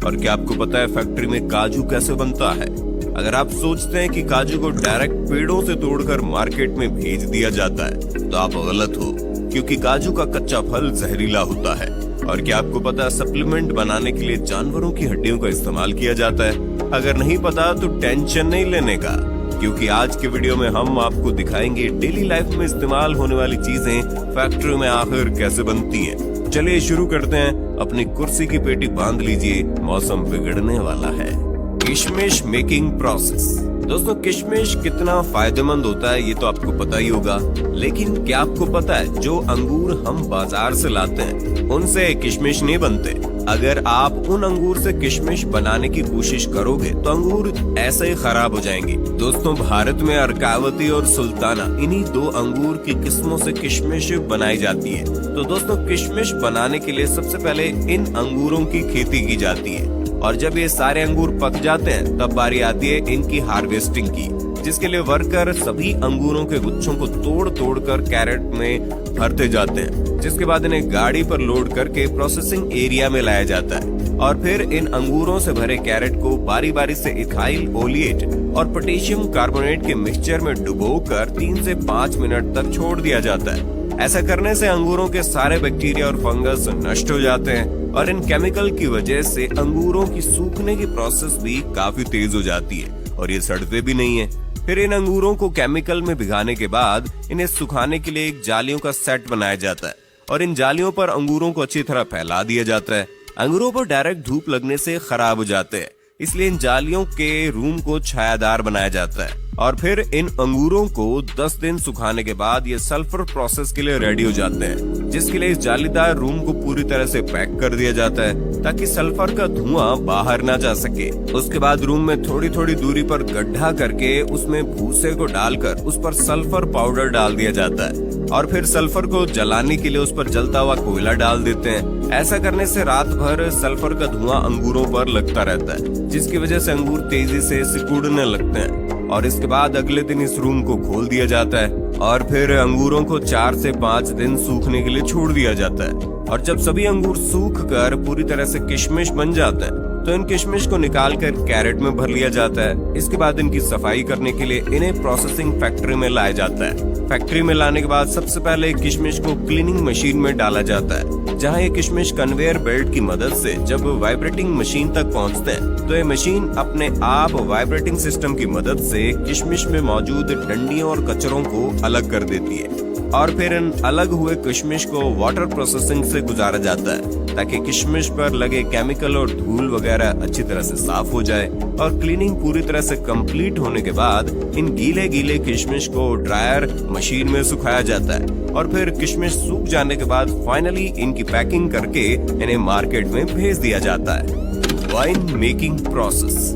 और क्या आपको पता है फैक्ट्री में काजू कैसे बनता है? अगर आप सोचते हैं कि काजू को डायरेक्ट पेड़ों से तोड़कर मार्केट में भेज दिया जाता है तो आप गलत हो, क्योंकि काजू का कच्चा फल जहरीला होता है। और क्या आपको पता है सप्लीमेंट बनाने के लिए जानवरों की हड्डियों का इस्तेमाल किया जाता है? अगर नहीं पता तो टेंशन नहीं लेने का, क्योंकि आज के वीडियो में हम आपको दिखाएंगे डेली लाइफ में इस्तेमाल होने वाली चीजें फैक्ट्री में आखिर कैसे बनती हैं। चलिए शुरू करते हैं। अपनी कुर्सी की पेटी बांध लीजिए, मौसम बिगड़ने वाला है। किशमिश मेकिंग प्रोसेस। दोस्तों, किशमिश कितना फायदेमंद होता है ये तो आपको पता ही होगा, लेकिन क्या आपको पता है जो अंगूर हम बाजार से लाते हैं उनसे किशमिश नहीं बनते। अगर आप उन अंगूर से किशमिश बनाने की कोशिश करोगे तो अंगूर ऐसे ही खराब हो जाएंगे। दोस्तों, भारत में अर्कावती और सुल्ताना इन्हीं दो अंगूर की किस्मों से किशमिश बनाई जाती है। तो दोस्तों, किशमिश बनाने के लिए सबसे पहले इन अंगूरों की खेती की जाती है, और जब ये सारे अंगूर पक जाते हैं तब बारी आती है इनकी हार्वेस्टिंग की, जिसके लिए वर्कर सभी अंगूरों के गुच्छों को तोड़ तोड़ कर कैरेट में भरते जाते हैं, जिसके बाद इन्हें गाड़ी पर लोड करके प्रोसेसिंग एरिया में लाया जाता है। और फिर इन अंगूरों से भरे कैरेट को बारी बारी से इथाइल ओलिएट और पोटेशियम कार्बोनेट के मिक्सचर में डुबोकर 3 से 5 मिनट तक छोड़ दिया जाता है। ऐसा करने से अंगूरों के सारे बैक्टीरिया और फंगस नष्ट हो जाते हैं, और इन केमिकल की वजह से अंगूरों की सूखने की प्रोसेस भी काफी तेज हो जाती है और ये सड़ते भी नहीं है। फिर इन अंगूरों को केमिकल में भिगाने के बाद इन्हें सुखाने के लिए एक जालियों का सेट बनाया जाता है, और इन जालियों पर अंगूरों को अच्छी तरह फैला दिया जाता है। अंगूरों पर डायरेक्ट धूप लगने से खराब हो जाते हैं, इसलिए इन जालियों के रूम को छायादार बनाया जाता है। और फिर इन अंगूरों को 10 दिन सुखाने के बाद ये सल्फर प्रोसेस के लिए रेडी हो जाते हैं, जिसके लिए इस जालीदार रूम को पूरी तरह से पैक कर दिया जाता है ताकि सल्फर का धुआं बाहर ना जा सके। उसके बाद रूम में थोड़ी थोड़ी दूरी पर गड्ढा करके उसमें भूसे को डालकर उस पर सल्फर पाउडर डाल दिया जाता है, और फिर सल्फर को जलाने के लिए उस पर जलता हुआ कोयला डाल देते हैं। ऐसा करने से रात भर सल्फर का धुआं अंगूरों पर लगता रहता है, जिसकी वजह से अंगूर तेजी से सिकुड़ने लगते हैं। और इसके बाद अगले दिन इस रूम को खोल दिया जाता है, और फिर अंगूरों को 4 से 5 दिन सूखने के लिए छोड़ दिया जाता है। और जब सभी अंगूर सूख कर पूरी तरह से किशमिश बन जाते हैं तो इन किशमिश को निकालकर कैरेट में भर लिया जाता है। इसके बाद इनकी सफाई करने के लिए इन्हें प्रोसेसिंग फैक्ट्री में लाया जाता है। फैक्ट्री में लाने के बाद सबसे पहले किशमिश को क्लीनिंग मशीन में डाला जाता है, जहां ये किशमिश कन्वेयर बेल्ट की मदद से जब वाइब्रेटिंग मशीन तक पहुंचते हैं तो ये मशीन अपने आप वाइब्रेटिंग सिस्टम की मदद से किशमिश में मौजूद डंडियों और कचरों को अलग कर देती है। और फिर इन अलग हुए किशमिश को वाटर प्रोसेसिंग से गुजारा जाता है ताकि किशमिश पर लगे केमिकल और धूल वगैरह अच्छी तरह से साफ हो जाए। और क्लीनिंग पूरी तरह से कंप्लीट होने के बाद इन गीले गीले किशमिश को ड्रायर मशीन में सुखाया जाता है, और फिर किशमिश सूख जाने के बाद फाइनली इनकी पैकिंग करके इन्हें मार्केट में भेज दिया जाता है। Wine making process.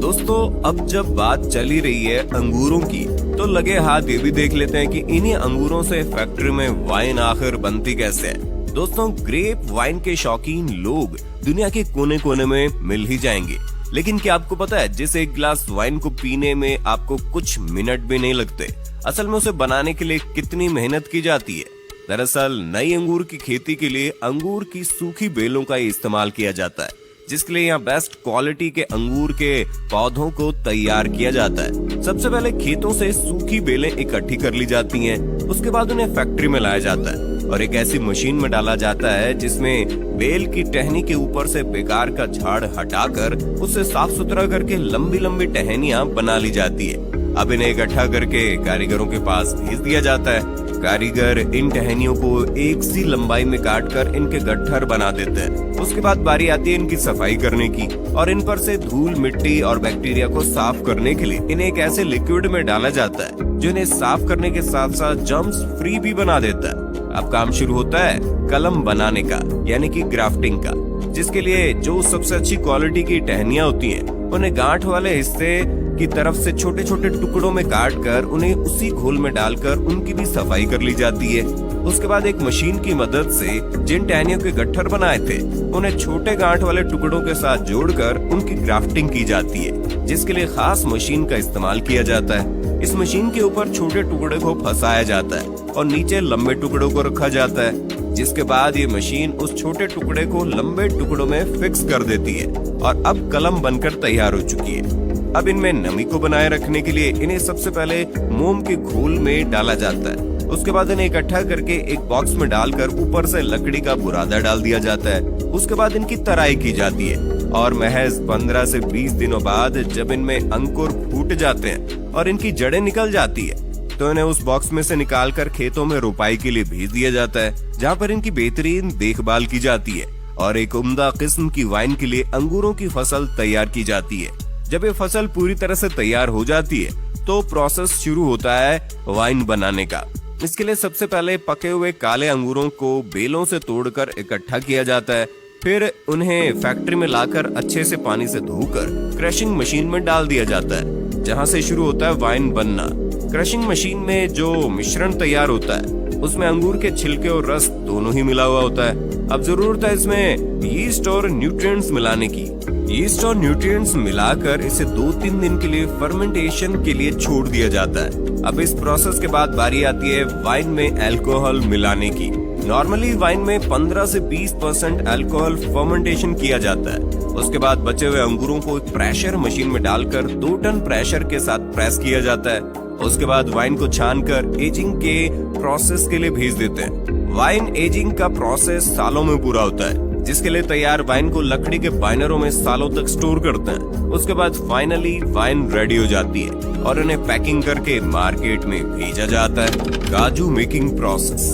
दोस्तों, अब जब बात चली रही है अंगूरों की तो लगे हाथ ये भी देख लेते हैं कि इन्हीं अंगूरों से फैक्ट्री में वाइन आखिर बनती कैसे है। दोस्तों, ग्रेप वाइन के शौकीन लोग दुनिया के कोने कोने में मिल ही जाएंगे, लेकिन क्या आपको पता है जिस एक गिलास वाइन को पीने में आपको कुछ मिनट भी नहीं लगते, असल में उसे बनाने के लिए कितनी मेहनत की जाती है। दरअसल नई अंगूर की खेती के लिए अंगूर की सूखी बेलों का इस्तेमाल किया जाता है, जिसके लिए यहाँ बेस्ट क्वालिटी के अंगूर के पौधों को तैयार किया जाता है। सबसे पहले खेतों से सूखी बेलें इकट्ठी कर ली जाती हैं, उसके बाद उन्हें फैक्ट्री में लाया जाता है और एक ऐसी मशीन में डाला जाता है जिसमें बेल की टहनी के ऊपर से बेकार का झाड़ हटाकर उसे साफ सुथरा करके लंबी लंबी टहनियां बना ली जाती है। अब इन्हें इकट्ठा करके कारीगरों के पास भेज दिया जाता है। कारीगर इन टहनियों को एक सी लंबाई में काटकर इनके गट्ठर बना देते हैं। उसके बाद बारी आती है इनकी सफाई करने की, और इन पर से धूल मिट्टी और बैक्टीरिया को साफ करने के लिए इन्हें एक ऐसे लिक्विड में डाला जाता है जो इन्हें साफ करने के साथ साथ जर्म्स फ्री भी बना देता है। अब काम शुरू होता है कलम बनाने का, यानी कि ग्राफ्टिंग का, जिसके लिए जो सबसे अच्छी क्वालिटी की टहनियां होती हैं उन्हें गांठ वाले हिस्से की तरफ से छोटे छोटे टुकड़ों में काट कर उन्हें उसी घोल में डालकर उनकी भी सफाई कर ली जाती है। उसके बाद एक मशीन की मदद से जिन टहनियों के गट्ठर बनाए थे उन्हें छोटे गांठ वाले टुकड़ों के साथ जोड़कर उनकी ग्राफ्टिंग की जाती है, जिसके लिए खास मशीन का इस्तेमाल किया जाता है। इस मशीन के ऊपर छोटे टुकड़े को फंसाया जाता है और नीचे लंबे टुकड़ों को रखा जाता है। जिसके बाद ये मशीन उस छोटे टुकड़े को लंबे टुकड़ों में फिक्स कर देती है और अब कलम बनकर तैयार हो चुकी है। अब इनमें नमी को बनाए रखने के लिए इन्हें सबसे पहले मोम के घोल में डाला जाता है। उसके बाद इन्हें इकट्ठा करके एक बॉक्स में डालकर ऊपर से लकड़ी का बुरादा डाल दिया जाता है। उसके बाद इनकी तराई की जाती है और महज 15 से 20 दिनों बाद जब इनमें अंकुर फूट जाते हैं और इनकी जड़ें निकल जाती है तो इन्हें उस बॉक्स में से निकालकर खेतों में रोपाई के लिए भेज दिया जाता है, जहाँ पर इनकी बेहतरीन देखभाल की जाती है और एक उम्दा किस्म की वाइन के लिए अंगूरों की फसल तैयार की जाती है। जब ये फसल पूरी तरह से तैयार हो जाती है तो प्रोसेस शुरू होता है वाइन बनाने का। इसके लिए सबसे पहले पके हुए काले अंगूरों को बेलों से तोड़कर इकट्ठा किया जाता है, फिर उन्हें फैक्ट्री में लाकर अच्छे से पानी से धोकर क्रशिंग मशीन में डाल दिया जाता है, जहां से शुरू होता है वाइन बनना। क्रशिंग मशीन में जो मिश्रण तैयार होता है उसमें अंगूर के छिलके और रस दोनों ही मिला हुआ होता है। अब जरूरत है इसमें यीस्ट और न्यूट्रिएंट्स मिलाने की। यीस्ट और न्यूट्रिएंट्स मिलाकर इसे 2-3 दिन के लिए फर्मेंटेशन के लिए छोड़ दिया जाता है। अब इस प्रोसेस के बाद बारी आती है वाइन में अल्कोहल मिलाने की। नॉर्मली वाइन में 15 से 20% अल्कोहल फर्मेंटेशन किया जाता है। उसके बाद बचे हुए अंगूरों को एक प्रेशर मशीन में डालकर 2 टन प्रेशर के साथ प्रेस किया जाता है। उसके बाद वाइन को छानकर एजिंग के प्रोसेस के लिए भेज देते हैं। वाइन एजिंग का प्रोसेस सालों में पूरा होता है, जिसके लिए तैयार वाइन को लकड़ी के बाइनरों में सालों तक स्टोर करते हैं। उसके बाद फाइनली वाइन रेडी हो जाती है और उन्हें पैकिंग करके मार्केट में भेजा जाता है। काजू मेकिंग प्रोसेस।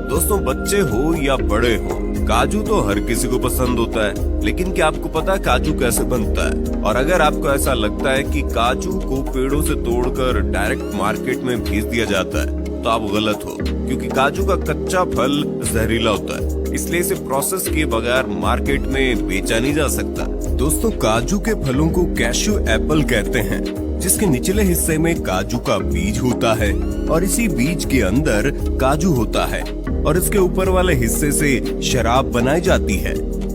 दोस्तों, बच्चे हो या बड़े हो, काजू तो हर किसी को पसंद होता है, लेकिन क्या आपको पता है काजू कैसे बनता है? और अगर आपको ऐसा लगता है कि काजू को पेड़ों से तोड़कर डायरेक्ट मार्केट में भेज दिया जाता है तो आप गलत हो, क्योंकि काजू का कच्चा फल जहरीला होता है, इसलिए इसे प्रोसेस किए बगैर मार्केट में बेचा नहीं जा सकता। दोस्तों, काजू के फलों को कैश्यू एप्पल कहते हैं, जिसके निचले हिस्से में काजू का बीज होता है और इसी बीज के अंदर काजू होता है और इसके ऊपर वाले हिस्से से शराब बनाई जाती है।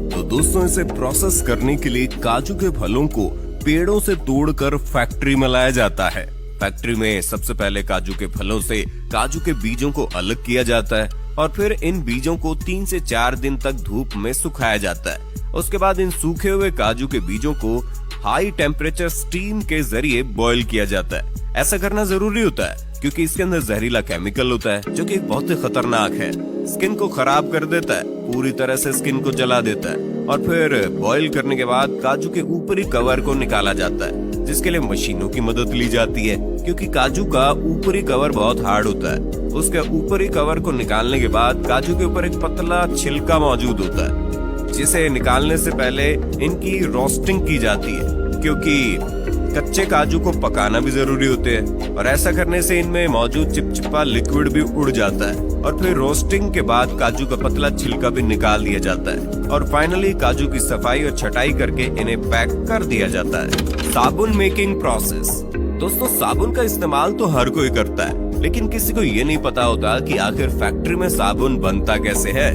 तो दोस्तों, इसे प्रोसेस करने के लिए काजू के फलों को पेड़ों से तोड़कर फैक्ट्री में लाया जाता है। फैक्ट्री में सबसे पहले काजू के फलों से काजू के बीजों को अलग किया जाता है और फिर इन बीजों को 3 से 4 दिन तक धूप में सुखाया जाता है। उसके बाद इन सूखे हुए काजू के बीजों को हाई टेम्परेचर स्टीम के जरिए बॉईल किया जाता है। ऐसा करना जरूरी होता है क्योंकि इसके अंदर जहरीला केमिकल होता है जो कि बहुत ही खतरनाक है, स्किन को खराब कर देता है, पूरी तरह से स्किन को जला देता है। और फिर बॉईल करने के बाद काजू के ऊपरी कवर को निकाला जाता है, जिसके लिए मशीनों की मदद ली जाती है, क्योंकि काजू का ऊपरी कवर बहुत हार्ड होता है। उसके ऊपरी कवर को निकालने के बाद काजू के ऊपर एक पतला छिलका मौजूद होता है, जिसे निकालने से पहले इनकी रोस्टिंग की जाती है, क्योंकि कच्चे काजू को पकाना भी जरूरी होते हैं और ऐसा करने से इनमें मौजूद चिपचिपा लिक्विड भी उड़ जाता है। और फिर रोस्टिंग के बाद काजू का पतला छिलका भी निकाल दिया जाता है और फाइनली काजू की सफाई और छटाई करके इन्हें पैक कर दिया जाता है। साबुन मेकिंग प्रोसेस। दोस्तों, साबुन का इस्तेमाल तो हर कोई करता है, लेकिन किसी को ये नहीं पता होता कि आखिर फैक्ट्री में साबुन बनता कैसे है।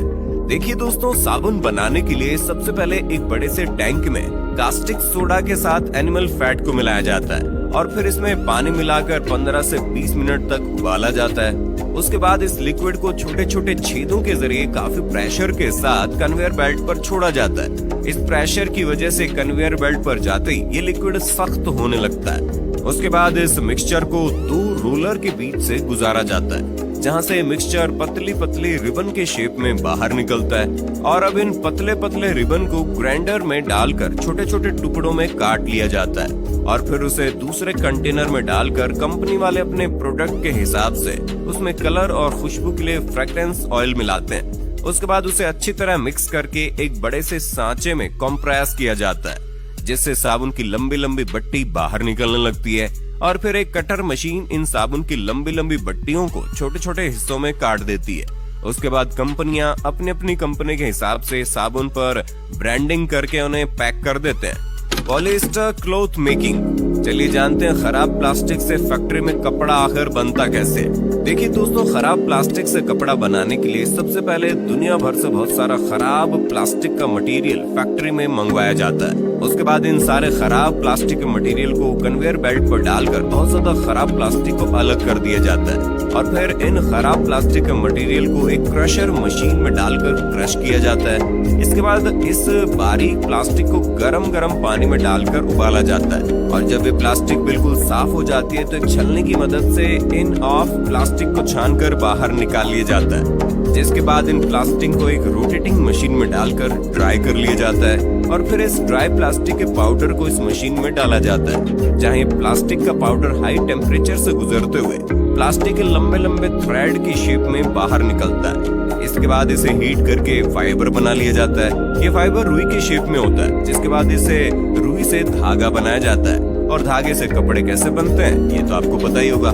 देखिए दोस्तों, साबुन बनाने के लिए सबसे पहले एक बड़े से टैंक में कास्टिक सोडा के साथ एनिमल फैट को मिलाया जाता है और फिर इसमें पानी मिलाकर 15 से 20 मिनट तक उबाला जाता है। उसके बाद इस लिक्विड को छोटे छोटे छेदों के जरिए काफी प्रेशर के साथ कन्वेयर बेल्ट पर छोड़ा जाता है। इस प्रेशर की वजह से कन्वेयर बेल्ट पर जाते ही ये लिक्विड सख्त होने लगता है। उसके बाद इस मिक्सचर को 2 रोलर के बीच से गुजारा जाता है, जहां से मिक्सचर पतली पतली रिबन के शेप में बाहर निकलता है। और अब इन पतले पतले रिबन को ग्राइंडर में डालकर छोटे छोटे टुकड़ों में काट लिया जाता है और फिर उसे दूसरे कंटेनर में डालकर कंपनी वाले अपने प्रोडक्ट के हिसाब से उसमें कलर और खुशबू के लिए फ्रेग्रेंस ऑयल मिलाते हैं। उसके बाद उसे अच्छी तरह मिक्स करके एक बड़े से सांचे में कंप्रेस किया जाता है, जिससे साबुन की लंबी लंबी बट्टी बाहर निकलने लगती है। और फिर एक कटर मशीन इन साबुन की लंबी लंबी बट्टियों को छोटे छोटे हिस्सों में काट देती है। उसके बाद कंपनियां अपनी अपनी कंपनी के हिसाब से साबुन पर ब्रांडिंग करके उन्हें पैक कर देते हैं। Polyester cloth making. चलिए जानते हैं खराब प्लास्टिक से फैक्ट्री में कपड़ा आखिर बनता कैसे। देखिए दोस्तों, खराब प्लास्टिक से कपड़ा बनाने के लिए सबसे पहले दुनिया भर से बहुत सारा खराब प्लास्टिक का मटेरियल फैक्ट्री में मंगवाया जाता है। उसके बाद इन सारे खराब प्लास्टिक के मटेरियल को कन्वेयर बेल्ट पर डालकर बहुत ज्यादा खराब प्लास्टिक को अलग कर दिया जाता है। और फिर इन खराब प्लास्टिक के मटेरियल को एक क्रशर मशीन में डालकर क्रश किया जाता है। इसके बाद इस बारीक प्लास्टिक को गरम पानी में डालकर उबाला जाता है और जब ये प्लास्टिक बिल्कुल साफ हो जाती है तो एक छलनी की मदद से इन ऑफ प्लास्टिक को छानकर बाहर निकाल लिया जाता है, जिसके बाद इन प्लास्टिक को एक रोटेटिंग मशीन में डालकर ड्राई कर लिया जाता है और फिर इस ड्राई प्लास्टिक के पाउडर को इस मशीन में डाला जाता है, जहां ये प्लास्टिक का पाउडर हाई टेम्परेचर से गुजरते हुए प्लास्टिक के लंबे थ्रेड की शेप में बाहर निकलता है। इसके बाद इसे हीट करके फाइबर बना लिया जाता है। ये फाइबर रुई के शेप में होता है, जिसके बाद इसे रुई से धागा बनाया जाता है और धागे से कपड़े कैसे बनते हैं ये तो आपको पता ही होगा।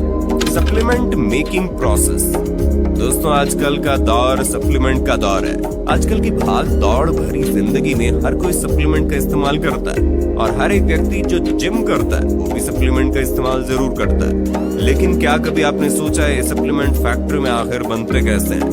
Supplement making process. दोस्तों, आजकल का दौर सप्लीमेंट का दौर है। आजकल की भाग दौड़ भरी जिंदगी में हर कोई सप्लीमेंट का इस्तेमाल करता है और हर एक व्यक्ति जो जिम करता है वो भी सप्लीमेंट का इस्तेमाल जरूर करता है। लेकिन क्या कभी आपने सोचा है ये सप्लीमेंट फैक्ट्री में आखिर बनते कैसे हैं?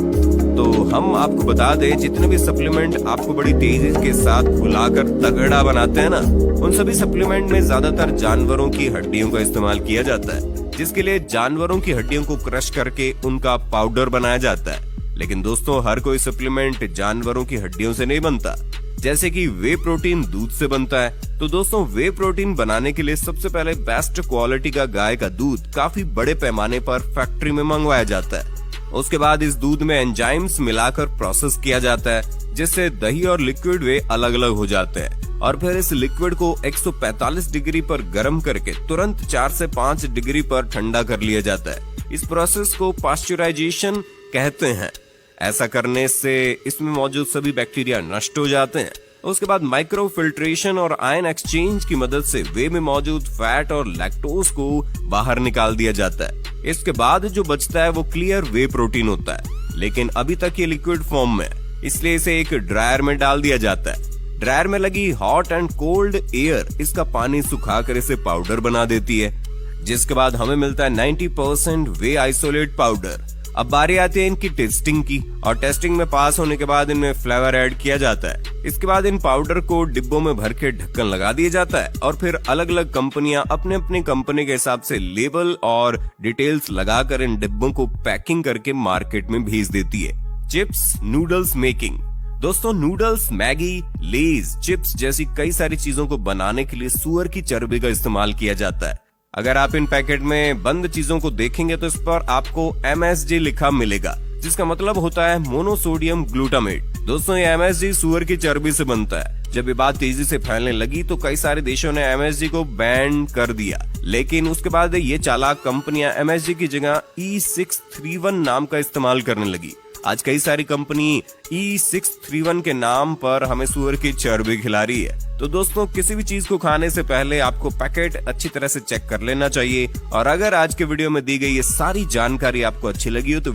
तो हम आपको बता दें, जितने भी सप्लीमेंट आपको बड़ी तेजी के साथ फुलाकर तगड़ा बनाते हैं ना, उन सभी सप्लीमेंट में ज्यादातर जानवरों की हड्डियों का इस्तेमाल किया जाता है, जिसके लिए जानवरों की हड्डियों को क्रश करके उनका पाउडर बनाया जाता है। लेकिन दोस्तों, हर कोई सप्लीमेंट जानवरों की हड्डियों से नहीं बनता। जैसे कि वे प्रोटीन दूध से बनता है, तो दोस्तों वे प्रोटीन बनाने के लिए सबसे पहले बेस्ट क्वालिटी का गाय का दूध काफी बड़े पैमाने पर फैक्ट्री में मंगवाया जाता है। उसके बाद इस दूध में एंजाइम्स मिलाकर प्रोसेस किया जाता है, जिससे दही और लिक्विड वे अलग अलग हो जाते हैं और फिर इस लिक्विड को 145 डिग्री पर गर्म करके तुरंत 4 से 5 डिग्री पर ठंडा कर लिया जाता है। इस प्रोसेस को पास्चराइजेशन कहते हैं। ऐसा करने से इसमें मौजूद सभी बैक्टीरिया नष्ट हो जाते हैं। उसके बाद माइक्रो फिल्ट्रेशन और आयन एक्सचेंज की मदद से वे में मौजूद फैट और लैक्टोज को बाहर निकाल दिया जाता है। इसके बाद जो बचता है वो क्लियर वे प्रोटीन होता है, लेकिन अभी तक ये लिक्विड फॉर्म में, इसलिए इसे एक ड्रायर में डाल दिया जाता है। ड्रायर में लगी हॉट एंड कोल्ड एयर इसका पानी सुखाकर इसे पाउडर बना देती है, जिसके बाद हमें मिलता है 90% वे आइसोलेट पाउडर। अब बारी आती है इनकी टेस्टिंग की और टेस्टिंग में पास होने के बाद इनमें फ्लेवर ऐड किया जाता है। इसके बाद इन पाउडर को डिब्बों में भर के ढक्कन लगा दिया जाता है और फिर अलग अलग कंपनियां अपने अपने कंपनी के हिसाब से लेबल और डिटेल्स लगाकर इन डिब्बों को पैकिंग करके मार्केट में भेज देती है। Chips noodles making. दोस्तों, नूडल्स, मैगी, लेज, चिप्स जैसी कई सारी चीजों को बनाने के लिए सुअर की चर्बी का इस्तेमाल किया जाता है। अगर आप इन पैकेट में बंद चीजों को देखेंगे तो इस पर आपको MSG लिखा मिलेगा, जिसका मतलब होता है मोनोसोडियम ग्लूटामेट। दोस्तों, ये MSG सुअर की चर्बी से बनता है। जब ये बात तेजी से फैलने लगी तो कई सारे देशों ने MSG को बैन कर दिया, लेकिन उसके बाद ये चालाक कंपनियां MSG की जगह E631 नाम का इस्तेमाल करने लगी। आज कई सारी कंपनी E631 के नाम पर हमें सुअर की चर्बी खिला रही है। तो दोस्तों, किसी भी चीज को खाने से पहले आपको पैकेट अच्छी तरह से चेक कर लेना चाहिए। और अगर आज के वीडियो में दी गई ये सारी जानकारी आपको अच्छी लगी हो तो